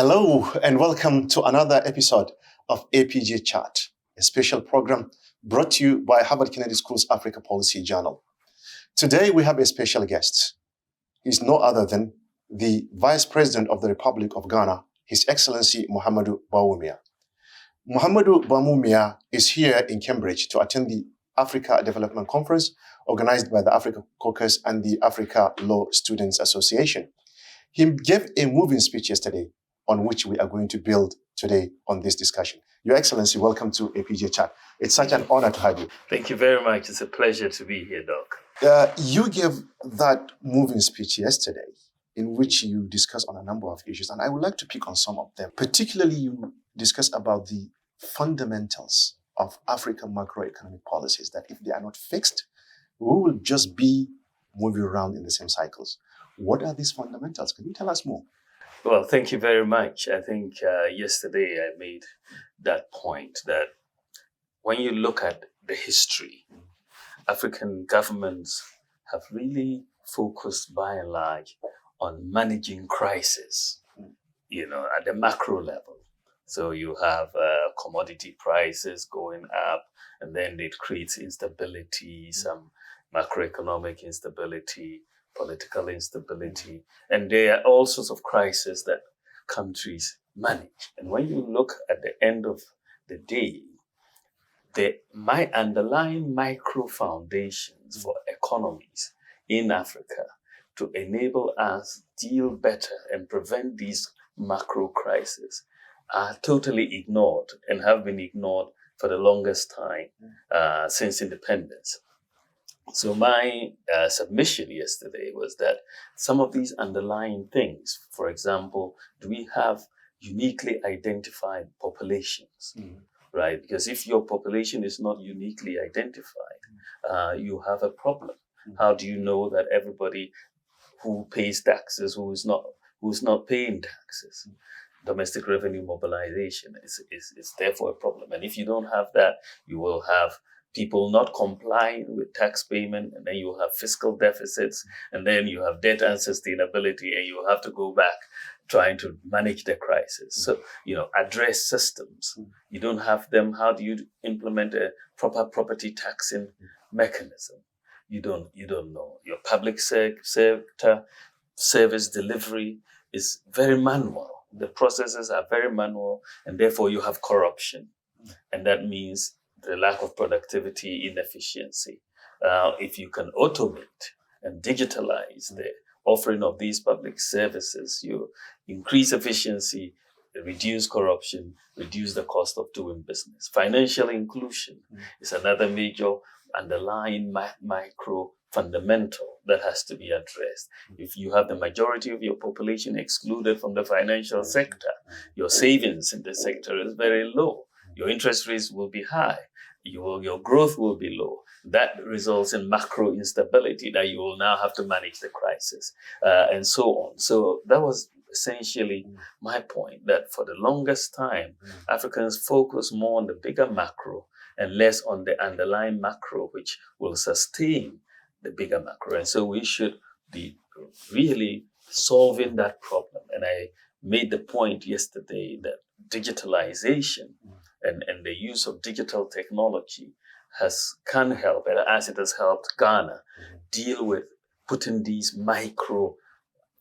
Hello and welcome to another episode of APG Chat, a special program brought to you by Harvard Kennedy School's Africa Policy Journal. Today we have a special guest. He's no other than the Vice President of the Republic of Ghana, His Excellency Mahamudu Bawumia. Mahamudu Bawumia is here in Cambridge to attend the Africa Development Conference organized by the Africa Caucus and the Africa Law Students Association. He gave a moving speech yesterday on which we are going to build today on this discussion. Your Excellency, welcome to APJ Chat. It's such an honor to have you. Thank you very much. It's a pleasure to be here, Doc. You gave that moving speech yesterday in which you discussed on a number of issues, and I would like to pick on some of them. Particularly, you discussed about the fundamentals of African macroeconomic policies, that if they are not fixed, we will just be moving around in the same cycles. What are these fundamentals? Can you tell us more? Well, thank you very much. I think yesterday I made that point that when you look at the history, African governments have really focused by and large on managing crisis, at the macro level. So you have commodity prices going up, and then it creates instability, some macroeconomic instability, political instability, and there are all sorts of crises that countries manage. And when you look at the end of the day, my underlying micro foundations for economies in Africa to enable us deal better and prevent these macro crises are totally ignored and have been ignored for the longest time since independence. So my submission yesterday was that some of these underlying things, for example, do we have uniquely identified populations, right? Because if your population is not uniquely identified, you have a problem. How do you know that everybody who pays taxes, who's not paying taxes? Domestic revenue mobilization is therefore a problem. And if you don't have that, you will have people not complying with tax payment, and then you have fiscal deficits, and then you have debt unsustainability, and you have to go back trying to manage the crisis. So, address systems. You don't have them. How do you implement a proper property taxing mechanism? You don't know. Your public sector service delivery is very manual. The processes are very manual, and therefore you have corruption. And that means the lack of productivity, inefficiency. If you can automate and digitalize the offering of these public services, you increase efficiency, reduce corruption, reduce the cost of doing business. Financial inclusion is another major underlying micro fundamental that has to be addressed. If you have the majority of your population excluded from the financial sector, your savings in the sector is very low. Your interest rates will be high. Your growth will be low. That results in macro instability that you will now have to manage the crisis, and so on. So that was essentially my point, that for the longest time, Africans focus more on the bigger macro and less on the underlying macro, which will sustain the bigger macro. And so we should be really solving that problem. And I made the point yesterday that digitalization and the use of digital technology can help, and as it has helped Ghana deal with putting these micro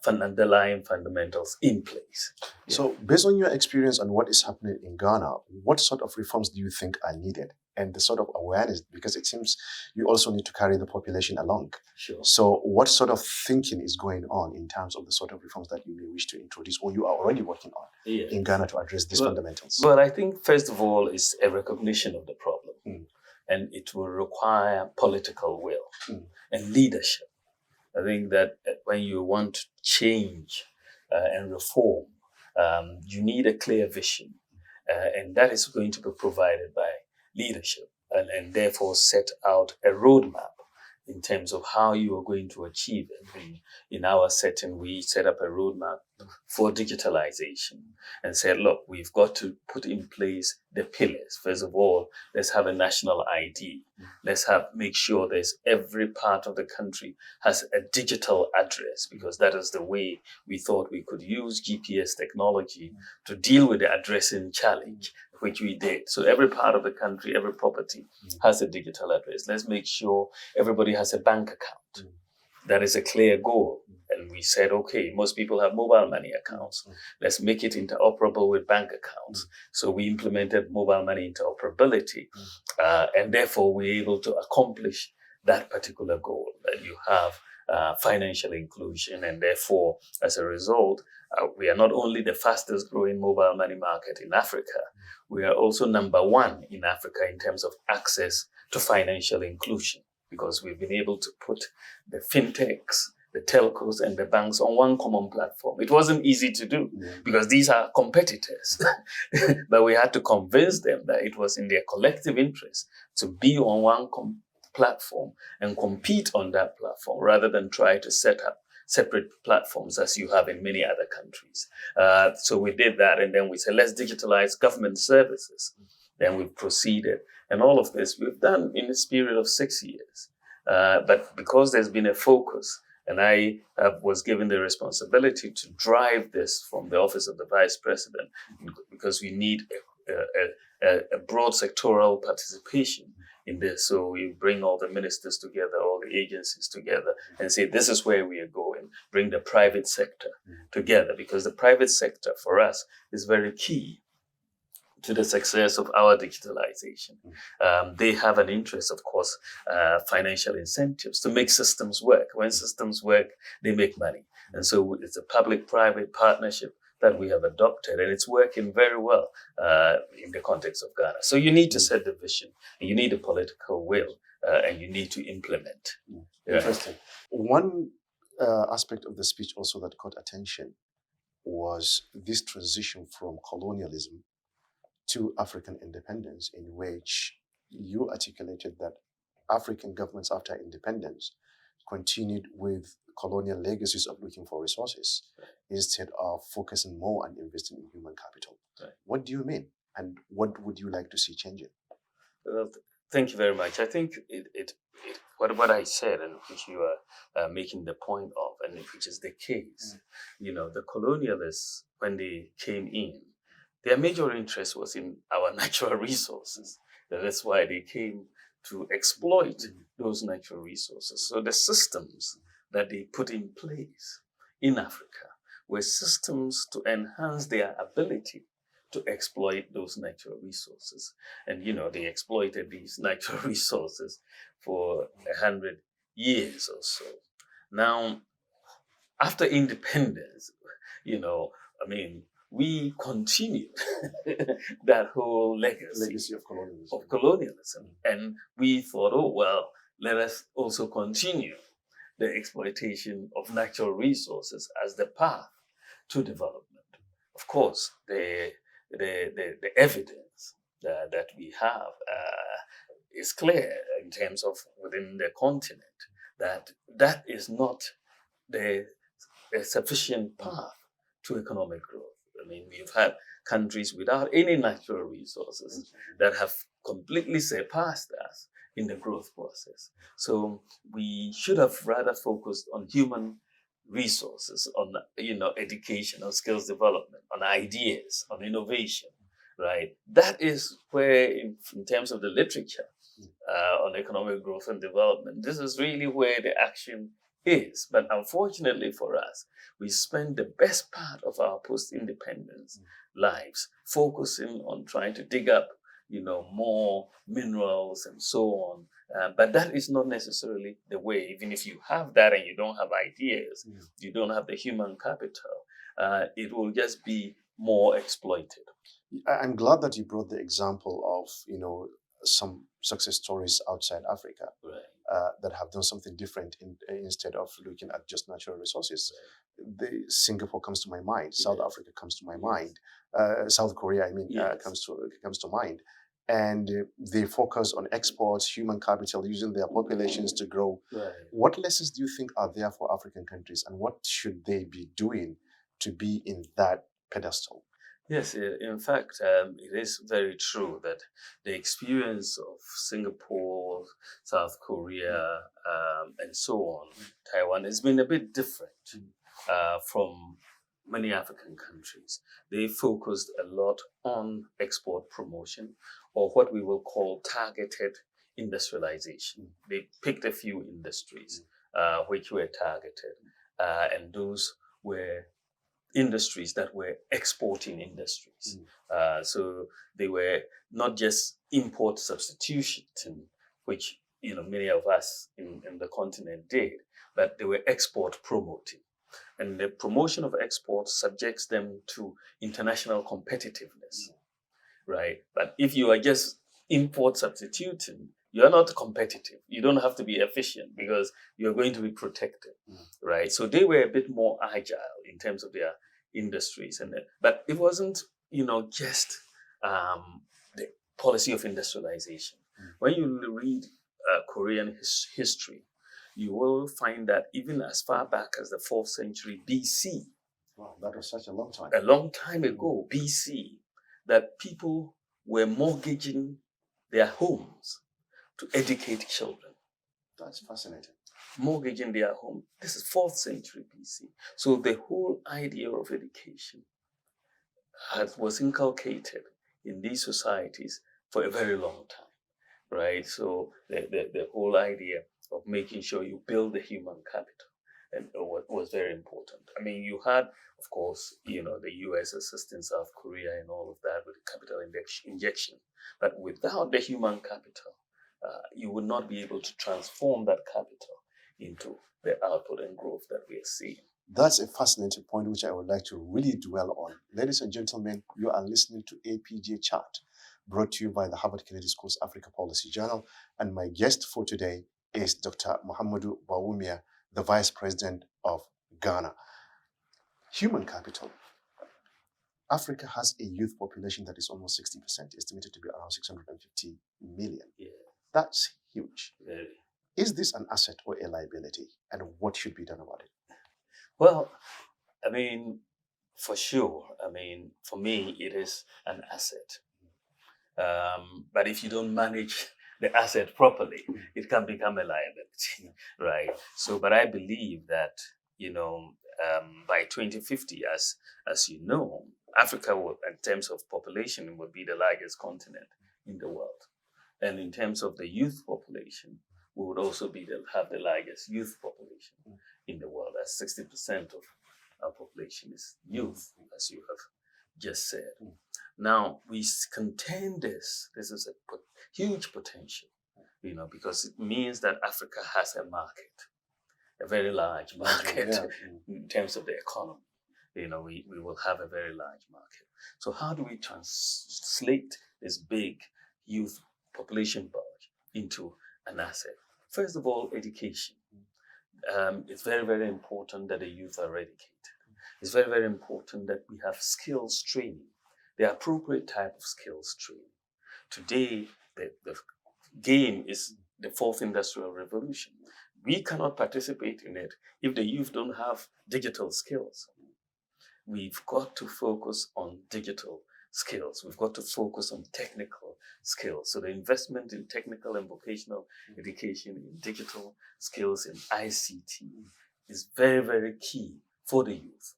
underlying fundamentals in place. So based on your experience on what is happening in Ghana, what sort of reforms do you think are needed? And the sort of awareness, because it seems you also need to carry the population along. Sure. So what sort of thinking is going on in terms of the sort of reforms that you may wish to introduce or you are already working on in Ghana to address these fundamentals? Well, I think first of all is a recognition of the problem. And it will require political will and leadership. I think that when you want to change and reform, you need a clear vision. And that is going to be provided by leadership and therefore set out a roadmap in terms of how you are going to achieve it. In our setting, we set up a roadmap for digitalization and said, look, we've got to put in place the pillars. First of all, let's have a national ID. Let's make sure there's every part of the country has a digital address, because that is the way we thought we could use GPS technology to deal with the addressing challenge, which we did. So every part of the country, every property has a digital address. Let's make sure everybody has a bank account. That is a clear goal. And we said, okay, most people have mobile money accounts. Let's make it interoperable with bank accounts. So we implemented mobile money interoperability. And therefore, we're able to accomplish that particular goal, that you have financial inclusion. And therefore, as a result, we are not only the fastest growing mobile money market in Africa, we are also number one in Africa in terms of access to financial inclusion, because we've been able to put the fintechs, the telcos, and the banks on one common platform. It wasn't easy to do because these are competitors, but we had to convince them that it was in their collective interest to be on one platform and compete on that platform rather than try to set up separate platforms as you have in many other countries. So we did that, and then we said, let's digitalize government services. Then we proceeded. And all of this we've done in this period of 6 years. But because there's been a focus, and I was given the responsibility to drive this from the Office of the Vice President, because we need a broad sectoral participation in this. So we bring all the ministers together, all the agencies together, and say, this is where we are going. Bring the private sector together, because the private sector for us is very key to the success of our digitalization. They have an interest, of course, financial incentives to make systems work. When systems work, they make money. And so it's a public-private partnership that we have adopted, and it's working very well in the context of Ghana. So you need to set the vision, and you need a political will, and you need to implement. Interesting. One aspect of the speech also that caught attention was this transition from colonialism to African independence, in which you articulated that African governments after independence continued with colonial legacies of looking for resources instead of focusing more on investing in human capital. Right. What do you mean? And what would you like to see changing? Well, thank you very much. I think what I said, and which you are making the point of, and which is the case, the colonialists, when they came in, their major interest was in our natural resources. That's why they came to exploit those natural resources. So the systems that they put in place in Africa were systems to enhance their ability to exploit those natural resources. And, they exploited these natural resources for 100 years or so. Now, after independence, we continued that whole legacy of colonialism. And we thought, let us also continue the exploitation of natural resources as the path to development. Of course, the evidence that we have is clear in terms of within the continent that is not the sufficient path to economic growth. We've had countries without any natural resources that have completely surpassed us in the growth process. So we should have rather focused on human resources, on education, on skills development, on ideas, on innovation, right? That is where, in terms of the literature on economic growth and development, this is really where the action is. But unfortunately for us, we spend the best part of our post-independence lives focusing on trying to dig up, more minerals and so on. But that is not necessarily the way. Even if you have that and you don't have ideas, you don't have the human capital, it will just be more exploited. I'm glad that you brought the example of, some success stories outside Africa. Right. That have done something different instead of looking at just natural resources. Right. Singapore comes to my mind. South Africa comes to my mind. South Korea, comes to mind. and they focus on exports, human capital, using their populations to grow. Right. What lessons do you think are there for African countries, and what should they be doing to be in that pedestal? Yes, in fact, it is very true that the experience of Singapore, South Korea, and so on, Taiwan, has been a bit different from many African countries. They focused a lot on export promotion, or what we will call targeted industrialization. They picked a few industries which were targeted, and those were industries that were exporting industries. So they were not just import substitution, which many of us in the continent did, but they were export promoting. And the promotion of exports subjects them to international competitiveness, right? But if you are just import substituting, you're not competitive. You don't have to be efficient because you're going to be protected, right? So they were a bit more agile in terms of their industries, but it wasn't, just the policy of industrialization. When you read Korean history, you will find that even as far back as the 4th century BC, wow, that was such a long time. A long time ago, BC, that people were mortgaging their homes to educate children. That's fascinating. Mortgaging their home. This is 4th century BC. So the whole idea of education was inculcated in these societies for a very long time, right? So the whole idea of making sure you build the human capital and was very important. I mean, you had, of course, the U.S. assisting South Korea and all of that with the capital injection. But without the human capital, you would not be able to transform that capital into the output and growth that we are seeing. That's a fascinating point which I would like to really dwell on. Ladies and gentlemen, you are listening to APJ Chat, brought to you by the Harvard Kennedy School's Africa Policy Journal. And my guest for today is Dr. Mahamudu Bawumia, the Vice President of Ghana. Human capital. Africa has a youth population that is almost 60%, estimated to be around 650 million. Yeah. That's huge. Very. Is this an asset or a liability? And what should be done about it? Well, I mean, for sure. I mean, for me, it is an asset. But if you don't manage the asset properly, it can become a liability, right? So, but I believe that, by 2050, as you know, Africa will, in terms of population, will be the largest continent in the world. And in terms of the youth population, we would also have the largest youth population in the world, as 60% of our population is youth, as you have just said. Now, we contend this. This is a huge potential, because it means that Africa has a market, a very large market in terms of the economy. We will have a very large market. So how do we translate this big youth population bulge into an asset? First of all, education. It's very, very important that the youth are educated. It's very, very important that we have skills training, the appropriate type of skills training. Today, the game is the 4th industrial revolution. We cannot participate in it if the youth don't have digital skills. We've got to focus on digital skills. We've got to focus on technical skills. So the investment in technical and vocational education, in digital skills, in ICT is very, very key for the youth.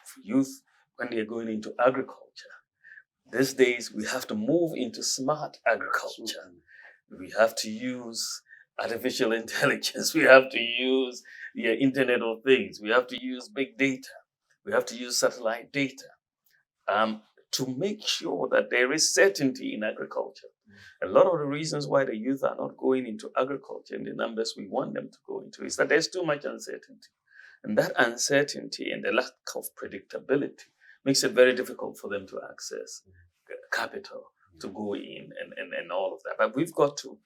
For youth, when they're going into agriculture, these days we have to move into smart agriculture. We have to use artificial intelligence. We have to use the Internet of Things. We have to use big data. We have to use satellite data to make sure that there is certainty in agriculture. A lot of the reasons why the youth are not going into agriculture in the numbers we want them to go into is that there's too much uncertainty. And that uncertainty and the lack of predictability makes it very difficult for them to access capital to go in and all of that. But we've got to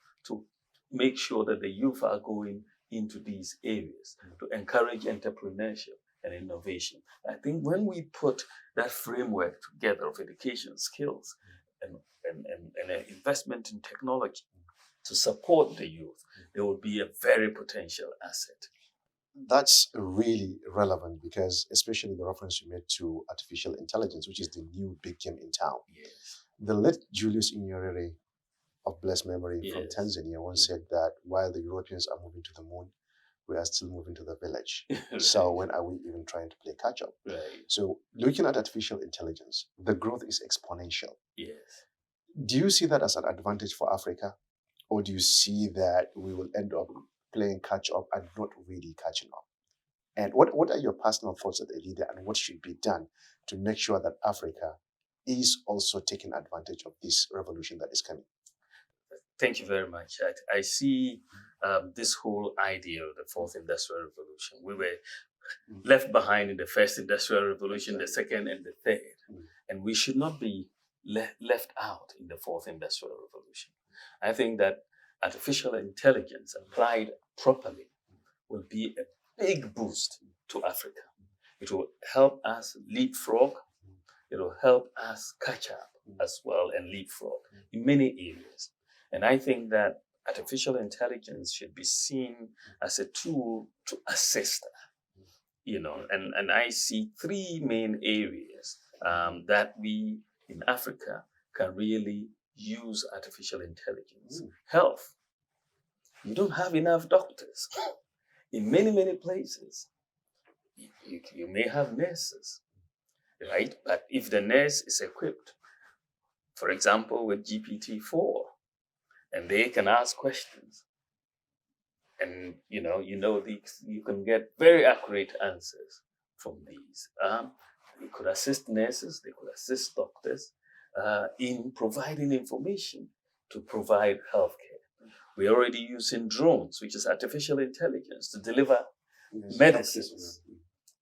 make sure that the youth are going into these areas to encourage entrepreneurship and innovation. I think when we put that framework together of education skills and an investment in technology to support the youth, they will be a very potential asset. That's really relevant because, especially the reference you made to artificial intelligence, which is the new big game in town. Yes. The late Julius Nyerere of blessed memory from Yes. Tanzania once said that while the Europeans are moving to the moon, we are still moving to the village. Right. So when are we even trying to play catch up? Right. So looking at artificial intelligence, the growth is exponential. Yes. Do you see that as an advantage for Africa? Or do you see that we will end up playing catch up and not really catching up? And what are your personal thoughts as a leader, and what should be done to make sure that Africa is also taking advantage of this revolution that is coming? Thank you very much. I see this whole idea of the fourth industrial revolution. We were left behind in the first industrial revolution, the second and the third. And we should not be left out in the fourth industrial revolution. I think that artificial intelligence applied properly will be a big boost to Africa. It will help us leapfrog. It will help us catch up as well and leapfrog in many areas. And I think that artificial intelligence should be seen as a tool to assist that. And I see three main areas that we in Africa can really use artificial intelligence. Health. You don't have enough doctors. In many, many places, you may have nurses, right? But if the nurse is equipped, for example, with GPT-4, and they can ask questions, and you can get very accurate answers from these. They could assist nurses, they could assist doctors in providing information to provide healthcare. We're already using drones, which is artificial intelligence, to deliver medicines,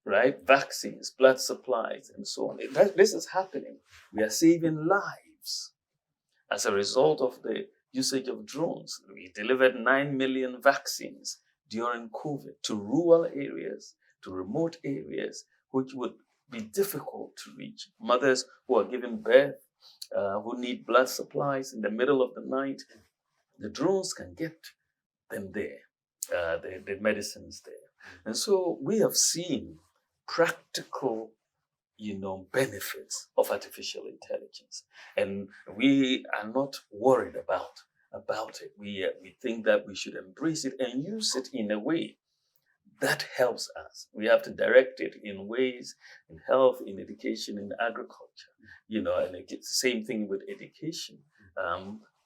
right? Vaccines, blood supplies, and so on. This is happening. We are saving lives as a result of the usage of drones. We delivered 9 million vaccines during COVID to rural areas, to remote areas, which would be difficult to reach. Mothers who are giving birth, who need blood supplies in the middle of the night, the drones can get them there, the medicines there. And so we have seen practical, benefits of artificial intelligence. And we are not worried about it. We think that we should embrace it and use it in a way that helps us. We have to direct it in ways in health, in education, in agriculture, and it's the same thing with education.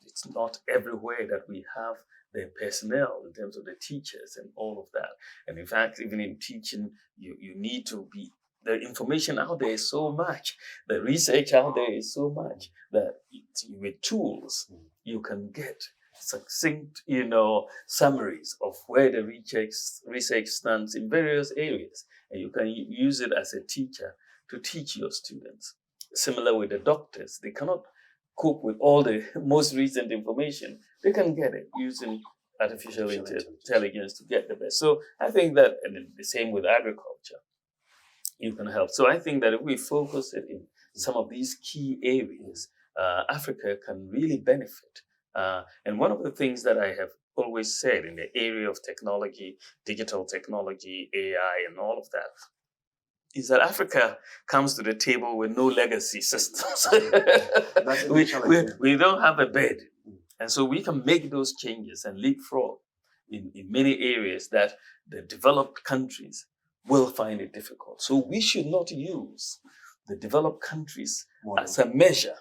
It's not everywhere that we have the personnel in terms of the teachers and all of that. And in fact, even in teaching, you need to be, the information out there is so much, the research out there is so much that with tools, you can get succinct, summaries of where the research stands in various areas. And you can use it as a teacher to teach your students. Similar with the doctors, they cannot cope with all the most recent information. They can get it using artificial intelligence to get the best. So I think that, and the same with agriculture, you can help. So I think that if we focus it in some of these key areas, Africa can really benefit. And one of the things that I have always said in the area of technology, digital technology, AI, and all of that, is that Africa comes to the table with no legacy systems. we don't have a bed. And so we can make those changes and leapfrog in many areas that the developed countries will find it difficult. So we should not use the developed countries as a measure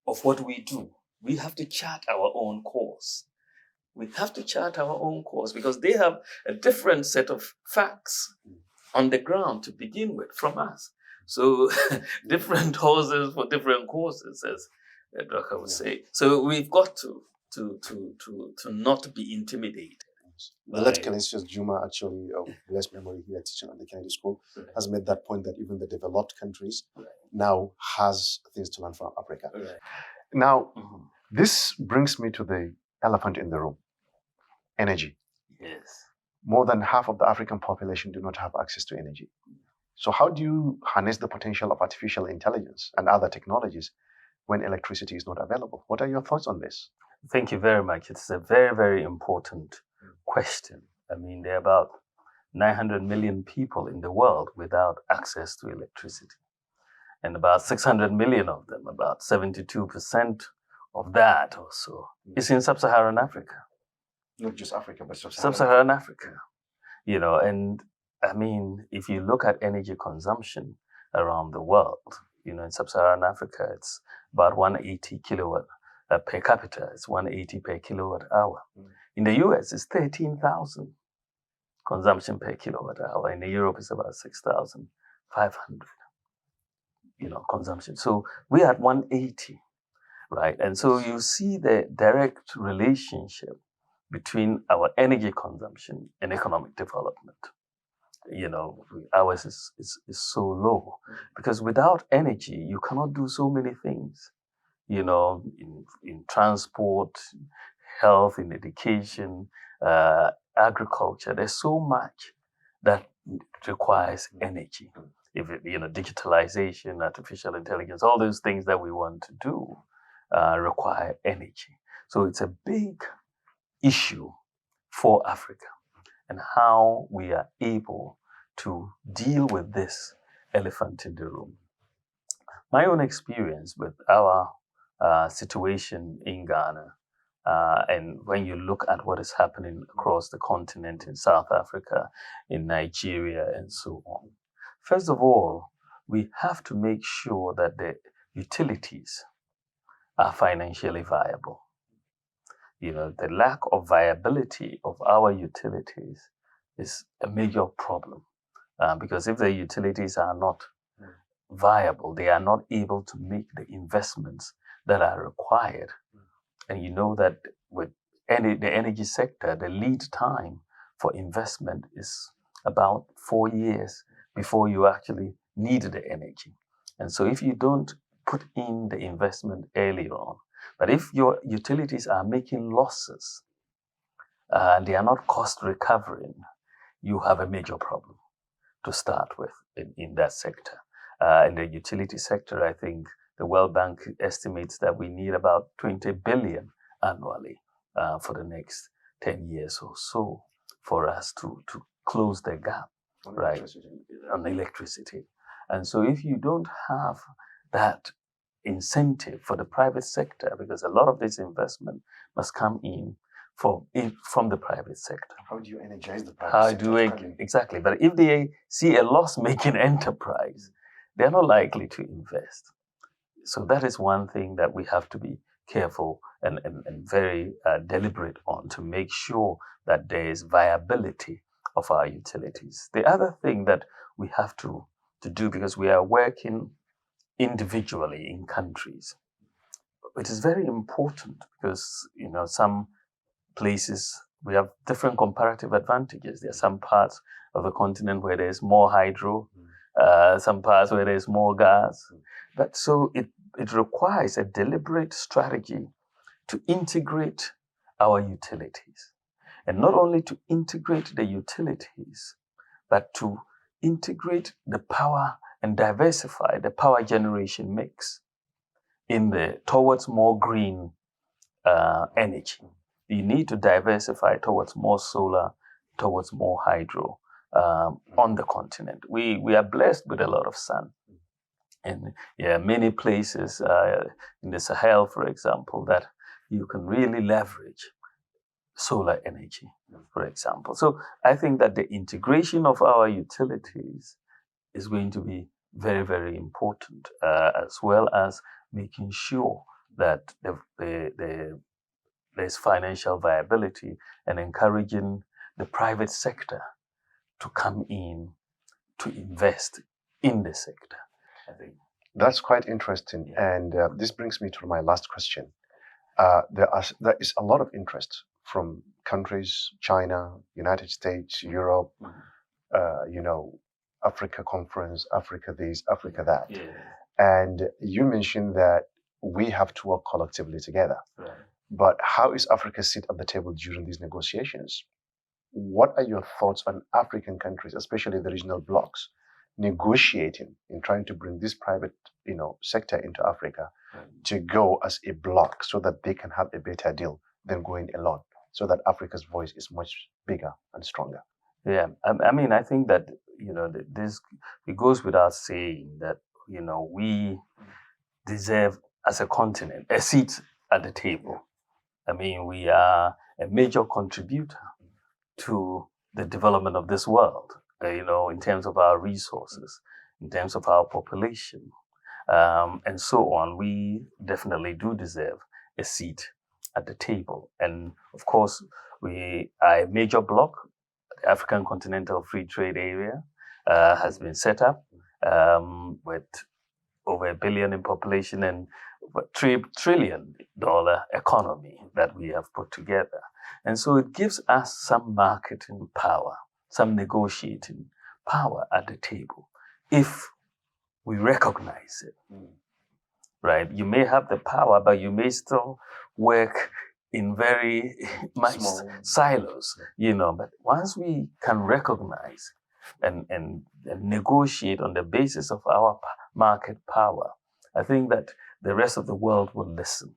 of what we do. We have to chart our own course. We have to chart our own course because they have a different set of facts on the ground to begin with from us. So different horses for different courses, as Dr. would say. So we've got to not be intimidated. The late Calisius Juma, actually, of blessed memory here teaching at the Kennedy School, has made that point that even the developed countries now has things to learn from Africa. Now, this brings me to the elephant in the room, energy. Yes. More than half of the African population do not have access to energy. So how do you harness the potential of artificial intelligence and other technologies when electricity is not available. What are your thoughts on this? Thank you very much. It's a very, very important question. I mean, there are about 900 million people in the world without access to electricity. And about 600 million of them, about 72% of that or so, is in sub-Saharan Africa. Not just Africa, but Sub-Saharan Africa. You know, and I mean, if you look at energy consumption around the world, you know, in sub-Saharan Africa, it's about 180 kilowatt per capita. It's 180 per kilowatt hour. In the US, it's 13,000 consumption per kilowatt hour. In Europe, it's about 6,500, you know, consumption. So we're at 180, right? And so you see the direct relationship between our energy consumption and economic development. You know, ours is so low because without energy, you cannot do so many things, you know, in transport, health, in education, agriculture. There's so much that requires energy. If it, you know, digitalization, artificial intelligence, all those things that we want to do require energy. So it's a big issue for Africa and how we are able to deal with this elephant in the room. My own experience with our situation in Ghana, and when you look at what is happening across the continent in South Africa, in Nigeria, and so on. First of all, we have to make sure that the utilities are financially viable. You know, the lack of viability of our utilities is a major problem because if the utilities are not viable, they are not able to make the investments that are required. And you know that with the energy sector, the lead time for investment is about 4 years before you actually need the energy. And so if you don't put in the investment early on, but if your utilities are making losses and they are not cost recovering, you have a major problem to start with in that sector. In the utility sector, I think the World Bank estimates that we need about 20 billion annually for the next 10 years or so for us to close the gap, right, on electricity. And so if you don't have that incentive for the private sector, because a lot of this investment must come in from the private sector. How do you energize the private sector? Exactly. But if they see a loss-making enterprise, they're not likely to invest. So that is one thing that we have to be careful and very deliberate on to make sure that there is viability of our utilities. The other thing that we have to do, because we are working individually in countries, it is very important because, you know, some places we have different comparative advantages. There are some parts of the continent where there's more hydro, some parts where there's more gas. But so it requires a deliberate strategy to integrate our utilities. And not only to integrate the utilities, but to integrate the power and diversify the power generation mix towards more green energy. You need to diversify towards more solar, towards more hydro on the continent. We are blessed with a lot of sun. And many places in the Sahel, for example, that you can really leverage solar energy, for example. So I think that the integration of our utilities is going to be very, very important, as well as making sure that there's financial viability and encouraging the private sector to come in to invest in the sector. I think that's quite interesting. Yeah. And this brings me to my last question. There is a lot of interest from countries, China, United States, Europe, Africa Conference, Africa this, Africa that. Yeah. And you mentioned that we have to work collectively together. Right. But how is Africa sit at the table during these negotiations? What are your thoughts on African countries, especially the regional blocs, negotiating in trying to bring this private, sector into Africa to go as a bloc so that they can have a better deal than going alone, so that Africa's voice is much bigger and stronger. Yeah, I mean, I think that, this, it goes without saying that, we deserve as a continent a seat at the table. I mean, we are a major contributor to the development of this world, in terms of our resources, in terms of our population, and so on. We definitely do deserve a seat at the table. And of course, we are a major bloc. The African Continental Free Trade Area has been set up with over 1 billion in population and $3 trillion economy that we have put together. And so it gives us some marketing power, some negotiating power at the table, if we recognize it. Right? You may have the power, but you may still work in very much silos, But once we can recognize and negotiate on the basis of our market power, I think that the rest of the world will listen.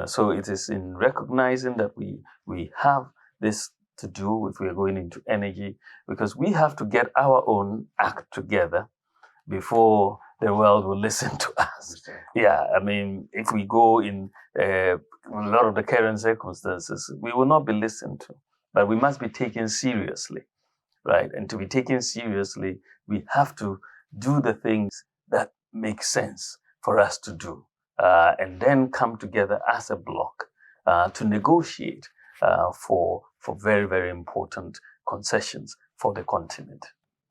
So it is in recognizing that we have this to do if we are going into energy, because we have to get our own act together before the world will listen to us. Yeah, I mean, if we go in a lot of the current circumstances, we will not be listened to, but we must be taken seriously, right? And to be taken seriously, we have to do the things that make sense for us to do, and then come together as a bloc to negotiate for very, very important concessions for the continent.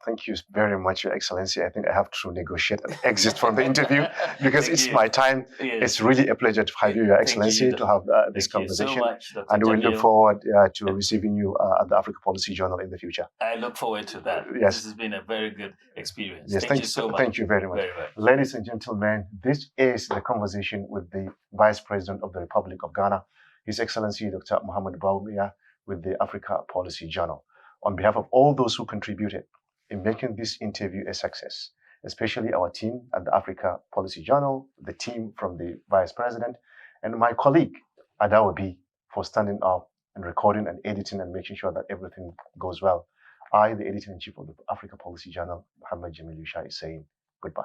Thank you very much, Your Excellency. I think I have to negotiate an exit from the interview because it's my time. Yes. It's really a pleasure to have you, Your Excellency, to have this conversation. So much, and we look forward to receiving you at the Africa Policy Journal in the future. I look forward to that. Yes. This has been a very good experience. Yes, thank you so much. Thank you very much. Ladies and gentlemen, this is the conversation with the Vice President of the Republic of Ghana, His Excellency Dr. Mahamudu Bawumia, with the Africa Policy Journal. On behalf of all those who contributed in making this interview a success, especially our team at the Africa Policy Journal, the team from the Vice President, and my colleague, Adawabi, for standing up and recording and editing and making sure that everything goes well. I, the Editor-in-Chief of the Africa Policy Journal, Muhammad Jamil Yusha, is saying goodbye.